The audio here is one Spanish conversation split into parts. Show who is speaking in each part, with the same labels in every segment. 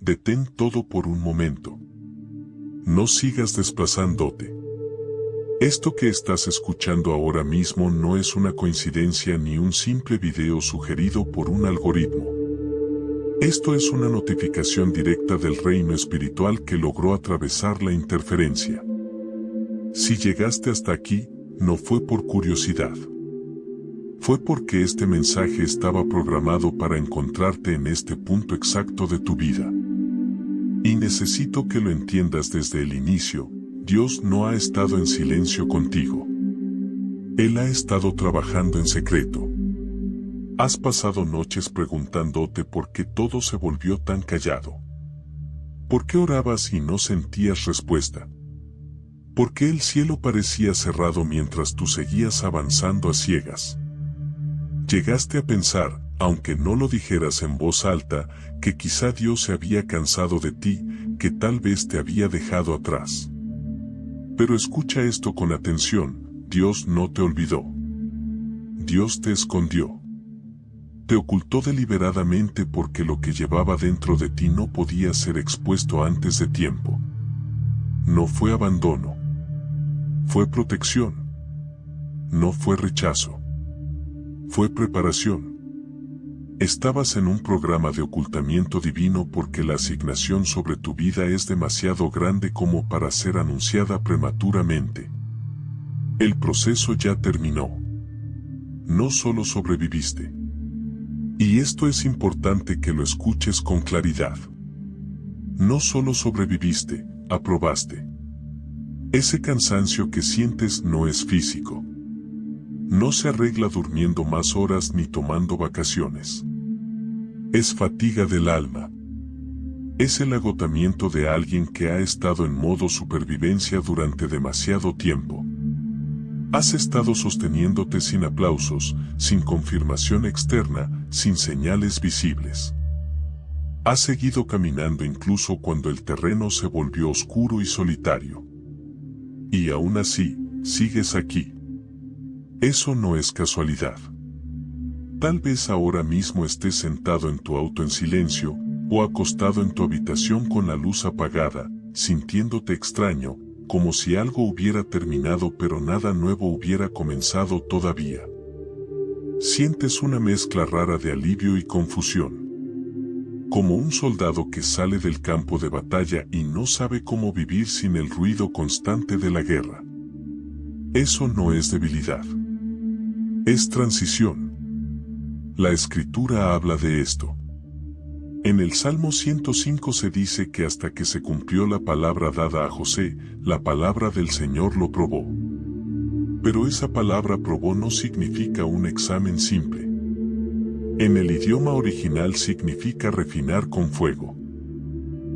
Speaker 1: Detén todo por un momento. No sigas desplazándote. Esto que estás escuchando ahora mismo no es una coincidencia ni un simple video sugerido por un algoritmo. Esto es una notificación directa del reino espiritual que logró atravesar la interferencia. Si llegaste hasta aquí, no fue por curiosidad. Fue porque este mensaje estaba programado para encontrarte en este punto exacto de tu vida. Y necesito que lo entiendas desde el inicio. Dios no ha estado en silencio contigo. Él ha estado trabajando en secreto. Has pasado noches preguntándote por qué todo se volvió tan callado. ¿Por qué orabas y no sentías respuesta? ¿Por qué el cielo parecía cerrado mientras tú seguías avanzando a ciegas? Llegaste a pensar, aunque no lo dijeras en voz alta, que quizá Dios se había cansado de ti, que tal vez te había dejado atrás. Pero escucha esto con atención, Dios no te olvidó. Dios te escondió. Te ocultó deliberadamente porque lo que llevaba dentro de ti no podía ser expuesto antes de tiempo. No fue abandono. Fue protección. No fue rechazo. Fue preparación. Estabas en un programa de ocultamiento divino porque la asignación sobre tu vida es demasiado grande como para ser anunciada prematuramente. El proceso ya terminó. No solo sobreviviste. Y esto es importante que lo escuches con claridad. No solo sobreviviste, aprobaste. Ese cansancio que sientes no es físico. No se arregla durmiendo más horas ni tomando vacaciones. Es fatiga del alma. Es el agotamiento de alguien que ha estado en modo supervivencia durante demasiado tiempo. Has estado sosteniéndote sin aplausos, sin confirmación externa, sin señales visibles. Has seguido caminando incluso cuando el terreno se volvió oscuro y solitario. Y aún así, sigues aquí. Eso no es casualidad. Tal vez ahora mismo estés sentado en tu auto en silencio, o acostado en tu habitación con la luz apagada, sintiéndote extraño, como si algo hubiera terminado pero nada nuevo hubiera comenzado todavía. Sientes una mezcla rara de alivio y confusión. Como un soldado que sale del campo de batalla y no sabe cómo vivir sin el ruido constante de la guerra. Eso no es debilidad. Es transición. La Escritura habla de esto. En el Salmo 105 se dice que hasta que se cumplió la palabra dada a José, la palabra del Señor lo probó. Pero esa palabra probó no significa un examen simple. En el idioma original significa refinar con fuego.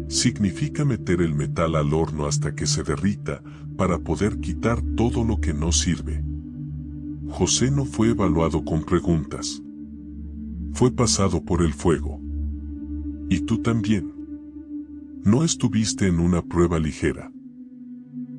Speaker 1: Significa meter el metal al horno hasta que se derrita, para poder quitar todo lo que no sirve. José no fue evaluado con preguntas. Fue pasado por el fuego. Y tú también. No estuviste en una prueba ligera.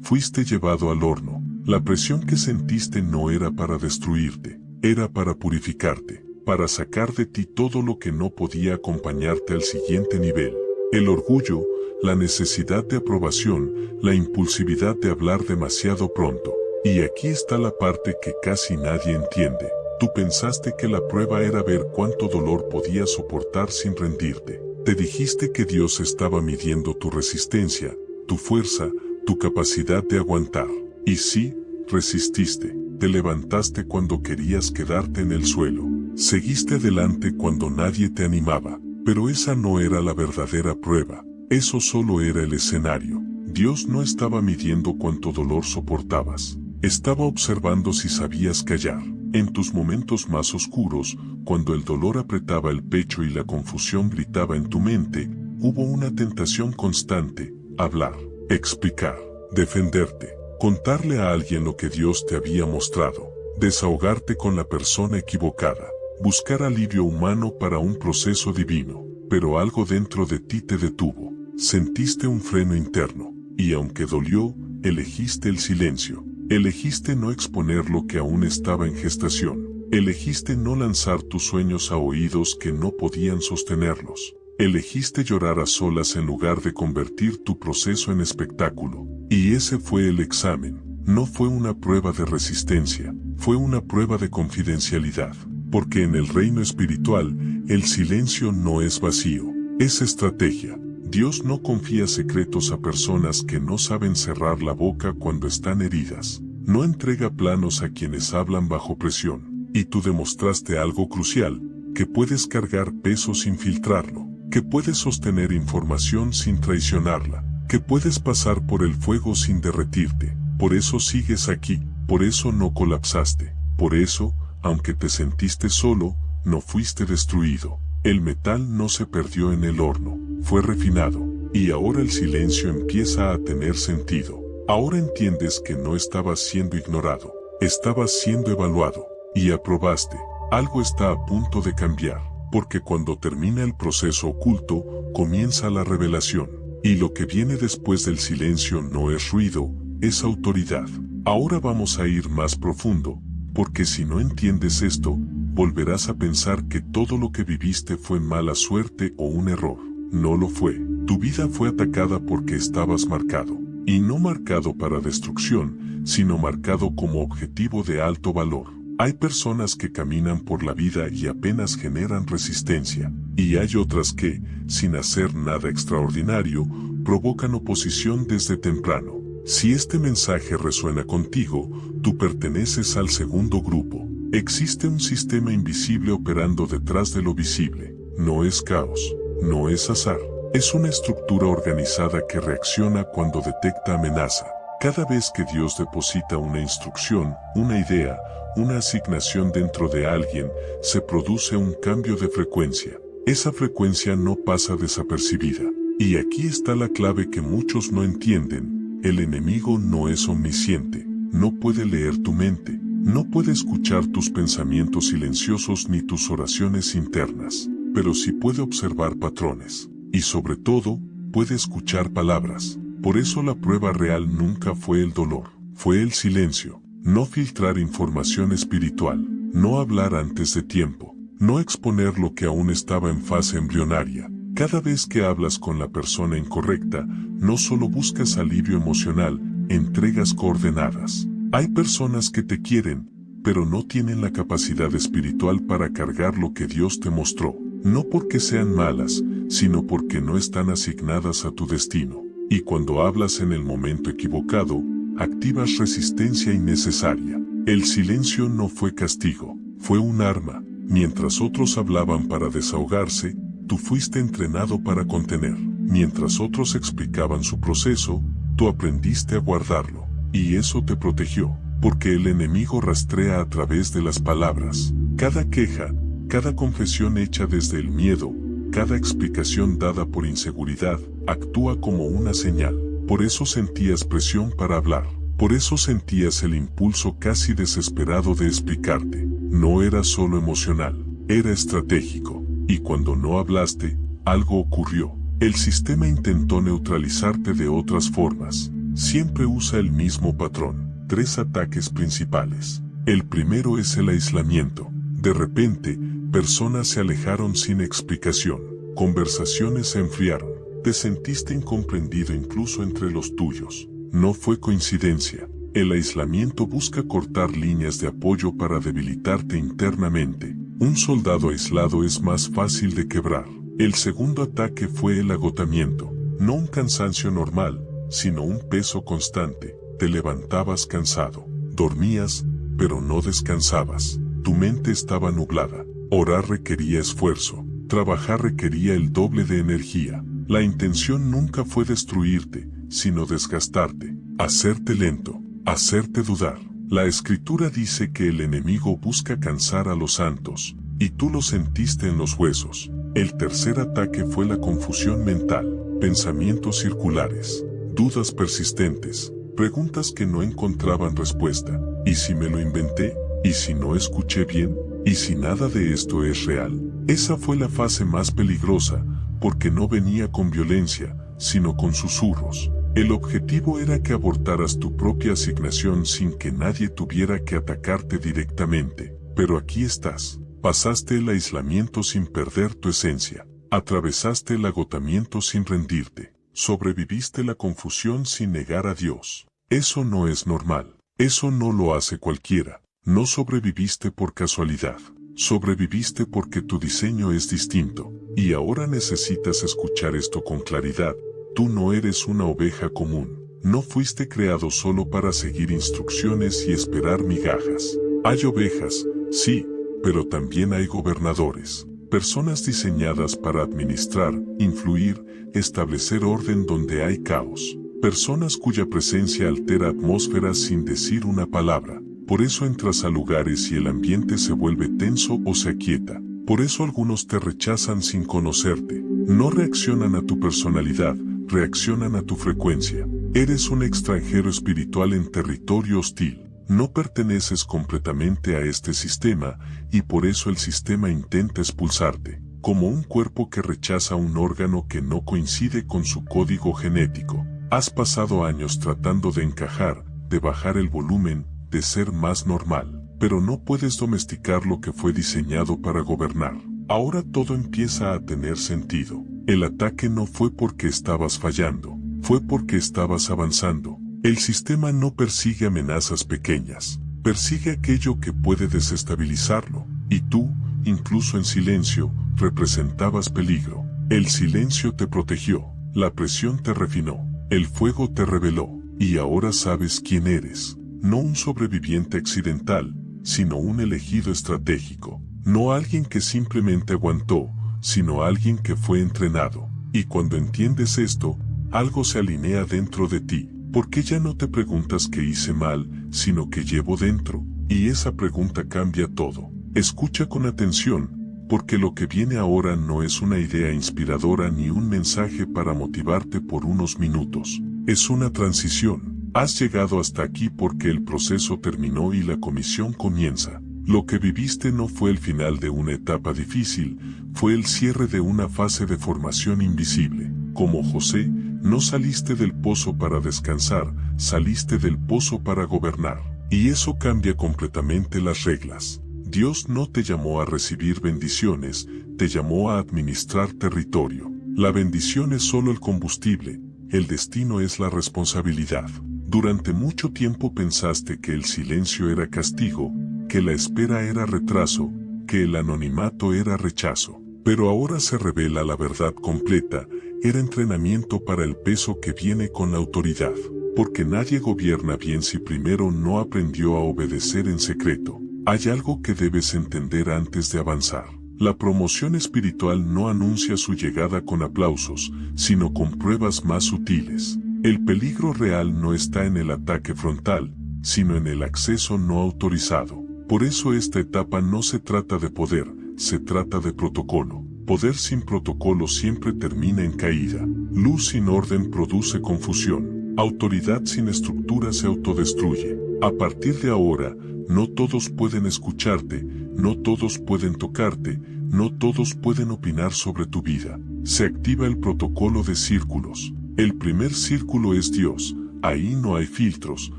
Speaker 1: Fuiste llevado al horno. La presión que sentiste no era para destruirte, era para purificarte, para sacar de ti todo lo que no podía acompañarte al siguiente nivel. El orgullo, la necesidad de aprobación, la impulsividad de hablar demasiado pronto. Y aquí está la parte que casi nadie entiende. Tú pensaste que la prueba era ver cuánto dolor podías soportar sin rendirte. Te dijiste que Dios estaba midiendo tu resistencia, tu fuerza, tu capacidad de aguantar. Y sí, resististe. Te levantaste cuando querías quedarte en el suelo. Seguiste adelante cuando nadie te animaba. Pero esa no era la verdadera prueba. Eso solo era el escenario. Dios no estaba midiendo cuánto dolor soportabas. Estaba observando si sabías callar. En tus momentos más oscuros, cuando el dolor apretaba el pecho y la confusión gritaba en tu mente, hubo una tentación constante: hablar, explicar, defenderte, contarle a alguien lo que Dios te había mostrado, desahogarte con la persona equivocada, buscar alivio humano para un proceso divino. Pero algo dentro de ti te detuvo. Sentiste un freno interno, y aunque dolió, elegiste el silencio. Elegiste no exponer lo que aún estaba en gestación. Elegiste no lanzar tus sueños a oídos que no podían sostenerlos. Elegiste llorar a solas en lugar de convertir tu proceso en espectáculo. Y ese fue el examen. No fue una prueba de resistencia, fue una prueba de confidencialidad. Porque en el reino espiritual, el silencio no es vacío, es estrategia. Dios no confía secretos a personas que no saben cerrar la boca cuando están heridas. No entrega planos a quienes hablan bajo presión. Y tú demostraste algo crucial, que puedes cargar peso sin filtrarlo, que puedes sostener información sin traicionarla, que puedes pasar por el fuego sin derretirte. Por eso sigues aquí, por eso no colapsaste, por eso, aunque te sentiste solo, no fuiste destruido. El metal no se perdió en el horno, fue refinado, y ahora el silencio empieza a tener sentido. Ahora entiendes que no estabas siendo ignorado, estabas siendo evaluado, y aprobaste. Algo está a punto de cambiar, porque cuando termina el proceso oculto, comienza la revelación, y lo que viene después del silencio no es ruido, es autoridad. Ahora vamos a ir más profundo, porque si no entiendes esto, volverás a pensar que todo lo que viviste fue mala suerte o un error. No lo fue. Tu vida fue atacada porque estabas marcado. Y no marcado para destrucción, sino marcado como objetivo de alto valor. Hay personas que caminan por la vida y apenas generan resistencia. Y hay otras que, sin hacer nada extraordinario, provocan oposición desde temprano. Si este mensaje resuena contigo, tú perteneces al segundo grupo. Existe un sistema invisible operando detrás de lo visible. No es caos, no es azar. Es una estructura organizada que reacciona cuando detecta amenaza. Cada vez que Dios deposita una instrucción, una idea, una asignación dentro de alguien, se produce un cambio de frecuencia. Esa frecuencia no pasa desapercibida. Y aquí está la clave que muchos no entienden. El enemigo no es omnisciente, no puede leer tu mente, no puede escuchar tus pensamientos silenciosos ni tus oraciones internas, pero sí puede observar patrones, y sobre todo, puede escuchar palabras. Por eso la prueba real nunca fue el dolor, fue el silencio, no filtrar información espiritual, no hablar antes de tiempo, no exponer lo que aún estaba en fase embrionaria. Cada vez que hablas con la persona incorrecta, no solo buscas alivio emocional, entregas coordenadas. Hay personas que te quieren, pero no tienen la capacidad espiritual para cargar lo que Dios te mostró. No porque sean malas, sino porque no están asignadas a tu destino. Y cuando hablas en el momento equivocado, activas resistencia innecesaria. El silencio no fue castigo, fue un arma. Mientras otros hablaban para desahogarse, tú fuiste entrenado para contener. Mientras otros explicaban su proceso, tú aprendiste a guardarlo. Y eso te protegió, porque el enemigo rastrea a través de las palabras. Cada queja, cada confesión hecha desde el miedo, cada explicación dada por inseguridad, actúa como una señal. Por eso sentías presión para hablar. Por eso sentías el impulso casi desesperado de explicarte. No era solo emocional, era estratégico. Y cuando no hablaste, algo ocurrió. El sistema intentó neutralizarte de otras formas. Siempre usa el mismo patrón. 3 ataques principales. El primero es el aislamiento. De repente, personas se alejaron sin explicación. Conversaciones se enfriaron. Te sentiste incomprendido incluso entre los tuyos. No fue coincidencia. El aislamiento busca cortar líneas de apoyo para debilitarte internamente. Un soldado aislado es más fácil de quebrar. El segundo ataque fue el agotamiento. No un cansancio normal, sino un peso constante. Te levantabas cansado. Dormías, pero no descansabas. Tu mente estaba nublada. Orar requería esfuerzo. Trabajar requería el doble de energía. La intención nunca fue destruirte, sino desgastarte, hacerte lento, hacerte dudar. La Escritura dice que el enemigo busca cansar a los santos, y tú lo sentiste en los huesos. El tercer ataque fue la confusión mental, pensamientos circulares, dudas persistentes, preguntas que no encontraban respuesta. ¿Y si me lo inventé? ¿Y si no escuché bien? ¿Y si nada de esto es real? Esa fue la fase más peligrosa, porque no venía con violencia, sino con susurros. El objetivo era que abortaras tu propia asignación sin que nadie tuviera que atacarte directamente. Pero aquí estás. Pasaste el aislamiento sin perder tu esencia. Atravesaste el agotamiento sin rendirte. Sobreviviste la confusión sin negar a Dios. Eso no es normal. Eso no lo hace cualquiera. No sobreviviste por casualidad. Sobreviviste porque tu diseño es distinto. Y ahora necesitas escuchar esto con claridad. Tú no eres una oveja común. No fuiste creado solo para seguir instrucciones y esperar migajas. Hay ovejas, sí, pero también hay gobernadores. Personas diseñadas para administrar, influir, establecer orden donde hay caos. Personas cuya presencia altera atmósferas sin decir una palabra. Por eso entras a lugares y el ambiente se vuelve tenso o se aquieta. Por eso algunos te rechazan sin conocerte. No reaccionan a tu personalidad, reaccionan a tu frecuencia. Eres un extranjero espiritual en territorio hostil. No perteneces completamente a este sistema, y por eso el sistema intenta expulsarte, como un cuerpo que rechaza un órgano que no coincide con su código genético. Has pasado años tratando de encajar, de bajar el volumen, de ser más normal, pero no puedes domesticar lo que fue diseñado para gobernar. Ahora todo empieza a tener sentido. El ataque no fue porque estabas fallando, fue porque estabas avanzando. El sistema no persigue amenazas pequeñas, persigue aquello que puede desestabilizarlo, y tú, incluso en silencio, representabas peligro. El silencio te protegió, la presión te refinó, el fuego te reveló, y ahora sabes quién eres. No un sobreviviente accidental, sino un elegido estratégico. No alguien que simplemente aguantó, sino alguien que fue entrenado. Y cuando entiendes esto, algo se alinea dentro de ti. Porque ya no te preguntas qué hice mal, sino qué llevo dentro, y esa pregunta cambia todo. Escucha con atención, porque lo que viene ahora no es una idea inspiradora ni un mensaje para motivarte por unos minutos. Es una transición. Has llegado hasta aquí porque el proceso terminó y la comisión comienza. Lo que viviste no fue el final de una etapa difícil, fue el cierre de una fase de formación invisible. Como José, no saliste del pozo para descansar, saliste del pozo para gobernar. Y eso cambia completamente las reglas. Dios no te llamó a recibir bendiciones, te llamó a administrar territorio. La bendición es solo el combustible, el destino es la responsabilidad. Durante mucho tiempo pensaste que el silencio era castigo, que la espera era retraso, que el anonimato era rechazo. Pero ahora se revela la verdad completa, era entrenamiento para el peso que viene con la autoridad. Porque nadie gobierna bien si primero no aprendió a obedecer en secreto. Hay algo que debes entender antes de avanzar. La promoción espiritual no anuncia su llegada con aplausos, sino con pruebas más sutiles. El peligro real no está en el ataque frontal, sino en el acceso no autorizado. Por eso esta etapa no se trata de poder, se trata de protocolo. Poder sin protocolo siempre termina en caída. Luz sin orden produce confusión. Autoridad sin estructura se autodestruye. A partir de ahora, no todos pueden escucharte, no todos pueden tocarte, no todos pueden opinar sobre tu vida. Se activa el protocolo de círculos. El primer círculo es Dios. Ahí no hay filtros,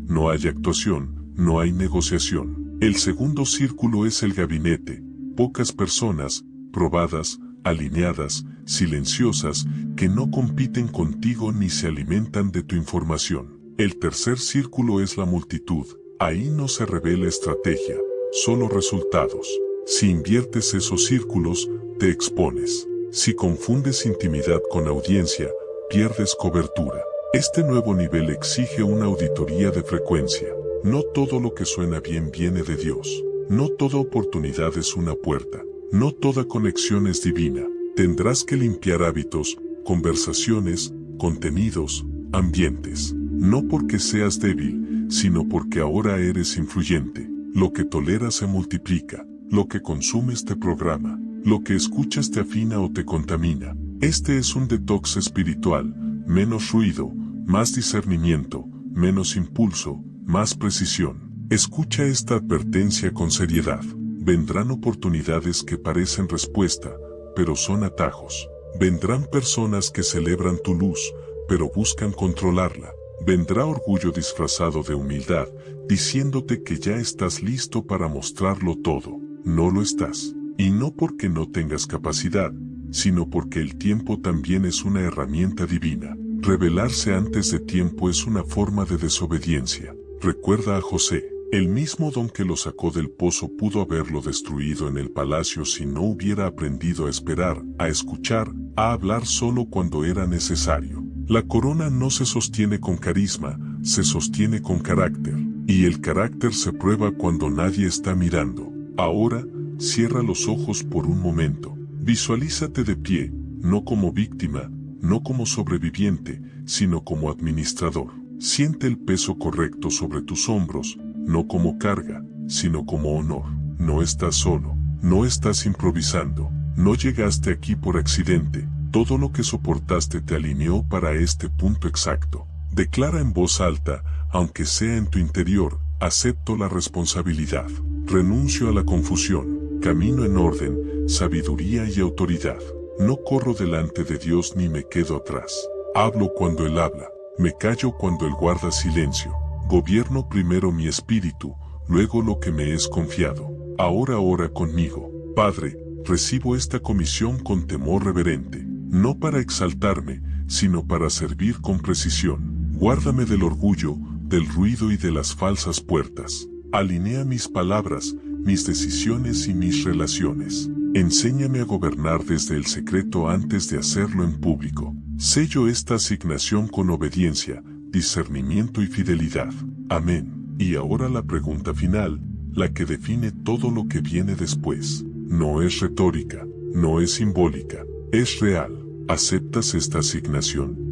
Speaker 1: no hay actuación, no hay negociación. El segundo círculo es el gabinete. Pocas personas, probadas, alineadas, silenciosas, que no compiten contigo ni se alimentan de tu información. El tercer círculo es la multitud. Ahí no se revela estrategia, solo resultados. Si inviertes esos círculos, te expones. Si confundes intimidad con audiencia, pierdes cobertura. Este nuevo nivel exige una auditoría de frecuencia. No todo lo que suena bien viene de Dios. No toda oportunidad es una puerta. No toda conexión es divina. Tendrás que limpiar hábitos, conversaciones, contenidos, ambientes. No porque seas débil, sino porque ahora eres influyente. Lo que toleras se multiplica. Lo que consumes te programa. Lo que escuchas te afina o te contamina. Este es un detox espiritual. Menos ruido, más discernimiento, menos impulso, más precisión. Escucha esta advertencia con seriedad. Vendrán oportunidades que parecen respuesta, pero son atajos. Vendrán personas que celebran tu luz, pero buscan controlarla. Vendrá orgullo disfrazado de humildad, diciéndote que ya estás listo para mostrarlo todo. No lo estás. Y no porque no tengas capacidad, sino porque el tiempo también es una herramienta divina. Rebelarse antes de tiempo es una forma de desobediencia. Recuerda a José. El mismo don que lo sacó del pozo pudo haberlo destruido en el palacio si no hubiera aprendido a esperar, a escuchar, a hablar solo cuando era necesario. La corona no se sostiene con carisma, se sostiene con carácter. Y el carácter se prueba cuando nadie está mirando. Ahora, cierra los ojos por un momento. Visualízate de pie, no como víctima, no como sobreviviente, sino como administrador. Siente el peso correcto sobre tus hombros, no como carga, sino como honor. No estás solo, no estás improvisando, no llegaste aquí por accidente, todo lo que soportaste te alineó para este punto exacto. Declara en voz alta, aunque sea en tu interior, acepto la responsabilidad, renuncio a la confusión, camino en orden, sabiduría y autoridad. No corro delante de Dios ni me quedo atrás. Hablo cuando Él habla, me callo cuando Él guarda silencio. Gobierno primero mi espíritu, luego lo que me es confiado. Ahora ora conmigo. Padre, recibo esta comisión con temor reverente, no para exaltarme, sino para servir con precisión. Guárdame del orgullo, del ruido y de las falsas puertas. Alinea mis palabras, mis decisiones y mis relaciones. Enséñame a gobernar desde el secreto antes de hacerlo en público. Sello esta asignación con obediencia, discernimiento y fidelidad. Amén. Y ahora la pregunta final, la que define todo lo que viene después. No es retórica, no es simbólica, es real. ¿Aceptas esta asignación?